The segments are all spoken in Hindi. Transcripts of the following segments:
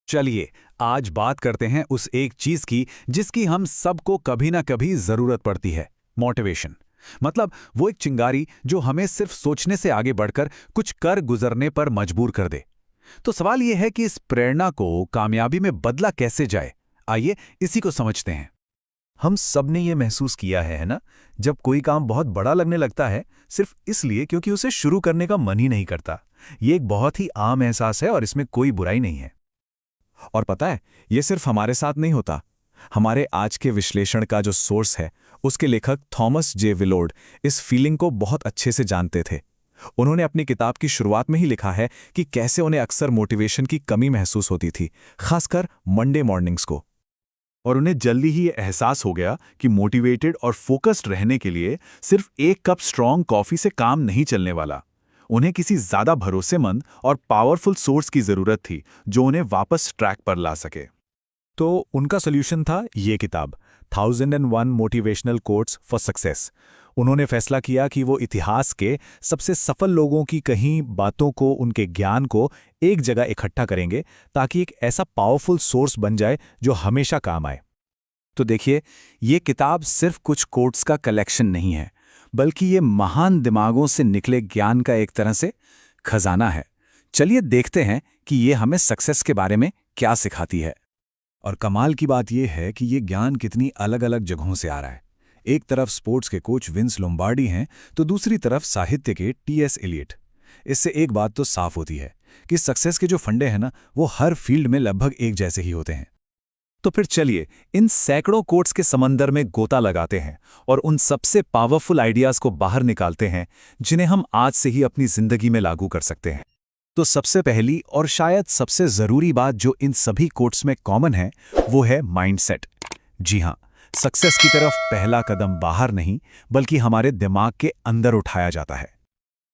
चलिए आज बात करते हैं उस एक चीज की जिसकी हम सबको कभी ना कभी जरूरत पड़ती है, मोटिवेशन। मतलब वो एक चिंगारी जो हमें सिर्फ सोचने से आगे बढ़कर कुछ कर गुजरने पर मजबूर कर दे। तो सवाल यह है कि इस प्रेरणा को कामयाबी में बदला कैसे जाए। आइए इसी को समझते हैं। हम सब ने ये महसूस किया है ना? जब कोई काम बहुत बड़ा लगने लगता है सिर्फ इसलिए क्योंकि उसे शुरू करने का मन ही नहीं करता। ये एक बहुत ही आम एहसास है और इसमें कोई बुराई नहीं है। और पता है, ये सिर्फ हमारे साथ नहीं होता। हमारे आज के विश्लेषण का जो सोर्स है, उसके लेखक थॉमस जे विलोड इस फीलिंग को बहुत अच्छे से जानते थे। उन्होंने अपनी किताब की शुरुआत में ही लिखा है कि कैसे उन्हें अक्सर मोटिवेशन की कमी महसूस होती थी, खासकर मंडे मॉर्निंग्स को। और उन्हें जल्दी ही ये एहसास हो गया कि मोटिवेटेड और फोकस्ड रहने के लिए सिर्फ एक कप स्ट्रॉन्ग कॉफी से काम नहीं चलने वाला। उन्हें किसी ज्यादा भरोसेमंद और पावरफुल सोर्स की जरूरत थी जो उन्हें वापस ट्रैक पर ला सके। तो उनका सोल्यूशन था ये किताब, 1001 मोटिवेशनल कोट्स फॉर सक्सेस। उन्होंने फैसला किया कि वो इतिहास के सबसे सफल लोगों की कहीं बातों को, उनके ज्ञान को एक जगह इकट्ठा करेंगे ताकि एक ऐसा पावरफुल सोर्स बन जाए जो हमेशा काम आए। तो देखिए, ये किताब सिर्फ कुछ कोट्स का कलेक्शन नहीं है, बल्कि ये महान दिमागों से निकले ज्ञान का एक तरह से खजाना है। चलिए देखते हैं कि ये हमें सक्सेस के बारे में क्या सिखाती है। और कमाल की बात यह है कि ये ज्ञान कितनी अलग अलग जगहों से आ रहा है। एक तरफ स्पोर्ट्स के कोच विंस लोम्बार्डी हैं तो दूसरी तरफ साहित्य के टी.एस. एलियट। इससे एक बात तो साफ होती है कि सक्सेस के जो फंडे हैं ना, वो हर फील्ड में लगभग एक जैसे ही होते हैं। तो फिर चलिए इन सैकड़ों कोट्स के समंदर में गोता लगाते हैं और उन सबसे पावरफुल आइडियाज को बाहर निकालते हैं जिन्हें हम आज से ही अपनी जिंदगी में लागू कर सकते हैं। तो सबसे पहली और शायद सबसे जरूरी बात जो इन सभी कोट्स में कॉमन है, वो है माइंडसेट। जी हां, सक्सेस की तरफ पहला कदम बाहर नहीं बल्कि हमारे दिमाग के अंदर उठाया जाता है।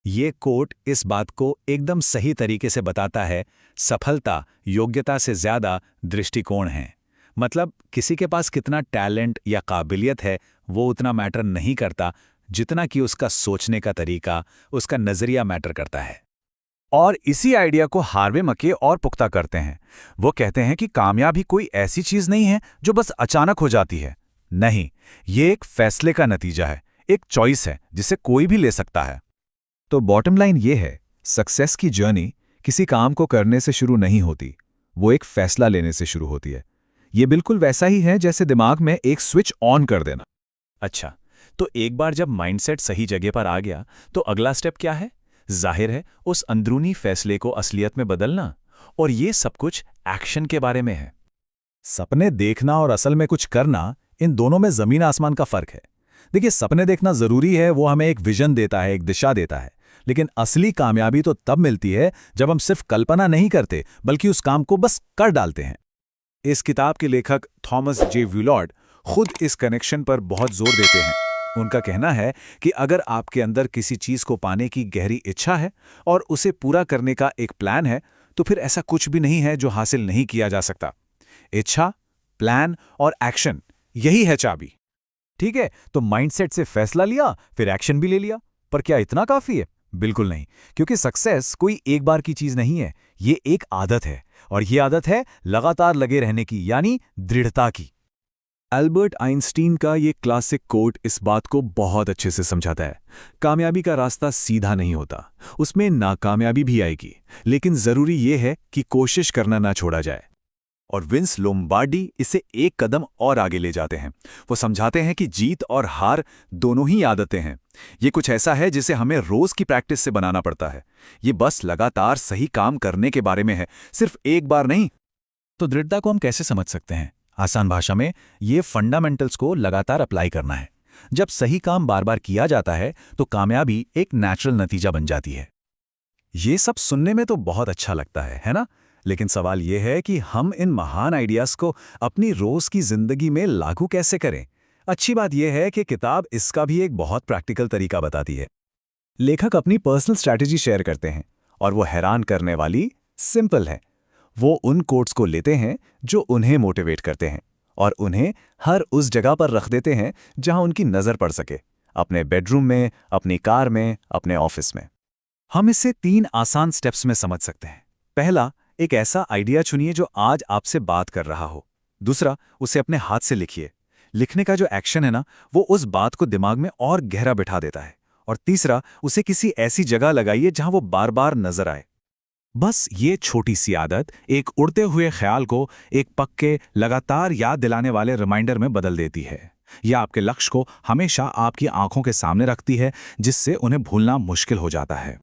ये कोट इस बात को एकदम सही तरीके से बताता है, सफलता योग्यता से ज्यादा दृष्टिकोण है। मतलब किसी के पास कितना टैलेंट या काबिलियत है वो उतना मैटर नहीं करता जितना कि उसका सोचने का तरीका, उसका नजरिया मैटर करता है। और इसी आइडिया को हार्वे मके और पुख्ता करते हैं। वो कहते हैं कि कामयाबी कोई ऐसी चीज नहीं है जो बस अचानक हो जाती है। नहीं, ये एक फैसले का नतीजा है, एक चॉइस है जिसे कोई भी ले सकता है। तो बॉटम लाइन ये है, सक्सेस की जर्नी किसी काम को करने से शुरू नहीं होती, वो एक फैसला लेने से शुरू होती है। ये बिल्कुल वैसा ही है जैसे दिमाग में एक स्विच ऑन कर देना। अच्छा, तो एक बार जब माइंडसेट सही जगह पर आ गया तो अगला स्टेप क्या है? जाहिर है उस अंदरूनी फैसले को असलियत में बदलना। और ये सब कुछ एक्शन के बारे में है। सपने देखना और असल में कुछ करना, इन दोनों में जमीन आसमान का फर्क है। देखिए, सपने देखना जरूरी है, वो हमें एक विजन देता है, एक दिशा देता है। लेकिन असली कामयाबी तो तब मिलती है जब हम सिर्फ कल्पना नहीं करते बल्कि उस काम को बस कर डालते हैं। इस किताब के लेखक थॉमस जे विलोड खुद इस कनेक्शन पर बहुत जोर देते हैं। उनका कहना है कि अगर आपके अंदर किसी चीज को पाने की गहरी इच्छा है और उसे पूरा करने का एक प्लान है, तो फिर ऐसा कुछ भी नहीं है जो हासिल नहीं किया जा सकता। इच्छा, प्लान और एक्शन, यही है चाबी। ठीक है, तो माइंडसेट से फैसला लिया, फिर एक्शन भी ले लिया, पर क्या इतना काफी है? बिल्कुल नहीं, क्योंकि सक्सेस कोई एक बार की चीज नहीं है, ये एक आदत है। और ये आदत है लगातार लगे रहने की, यानी दृढ़ता की। एल्बर्ट आइंस्टीन का ये क्लासिक कोट इस बात को बहुत अच्छे से समझाता है। कामयाबी का रास्ता सीधा नहीं होता, उसमें नाकामयाबी भी आएगी, लेकिन जरूरी ये है कि कोशिश करना ना छोड़ा जाए। और विंस लोम्बार्डी इसे एक कदम और आगे ले जाते हैं। वो समझाते हैं कि जीत और हार दोनों ही आदतें हैं। ये कुछ ऐसा है जिसे हमें रोज की प्रैक्टिस से बनाना पड़ता है। ये बस लगातार सही काम करने के बारे में है, सिर्फ एक बार नहीं। तो दृढ़ता को हम कैसे समझ सकते हैं? आसान भाषा में, ये फंडामेंटल्स को लगातार अप्लाई करना है। जब सही काम बार बार किया जाता है तो कामयाबी एक नेचुरल नतीजा बन जाती है। ये सब सुनने में तो बहुत अच्छा लगता है ना? लेकिन सवाल यह है कि हम इन महान आइडियाज को अपनी रोज की जिंदगी में लागू कैसे करें। अच्छी बात यह है कि किताब इसका भी एक बहुत प्रैक्टिकल तरीका बताती है। लेखक अपनी पर्सनल स्ट्रैटेजी शेयर करते हैं और वो हैरान करने वाली सिंपल है। वो उन कोट्स को लेते हैं जो उन्हें मोटिवेट करते हैं और उन्हें हर उस जगह पर रख देते हैं जहां उनकी नजर पड़ सके, अपने बेडरूम में, अपनी कार में, अपने ऑफिस में। हम इसे 3 आसान स्टेप्स में समझ सकते हैं। पहला, एक ऐसा आइडिया चुनिए जो आज आपसे बात कर रहा हो। दूसरा, उसे अपने हाथ से लिखिए। लिखने का जो एक्शन है ना, वो उस बात को दिमाग में और गहरा बिठा देता है। और तीसरा, उसे किसी ऐसी जगह लगाइए जहां वो बार बार नजर आए। बस ये छोटी सी आदत एक उड़ते हुए ख्याल को एक पक्के, लगातार याद दिलाने वाले रिमाइंडर में बदल देती है। यह आपके लक्ष्य को हमेशा आपकी आंखों के सामने रखती है, जिससे उन्हें भूलना मुश्किल हो जाता है।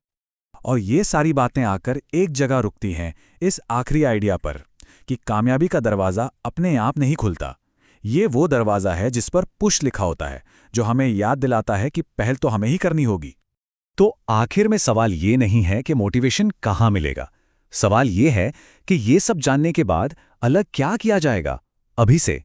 और ये सारी बातें आकर एक जगह रुकती हैं, इस आखिरी आइडिया पर, कि कामयाबी का दरवाज़ा अपने आप नहीं खुलता। ये वो दरवाज़ा है जिस पर पुश लिखा होता है, जो हमें याद दिलाता है कि पहल तो हमें ही करनी होगी। तो आखिर में सवाल ये नहीं है कि मोटिवेशन कहाँ मिलेगा। सवाल ये है कि ये सब जानने के बाद अलग क्या किया जाएगा अभी से।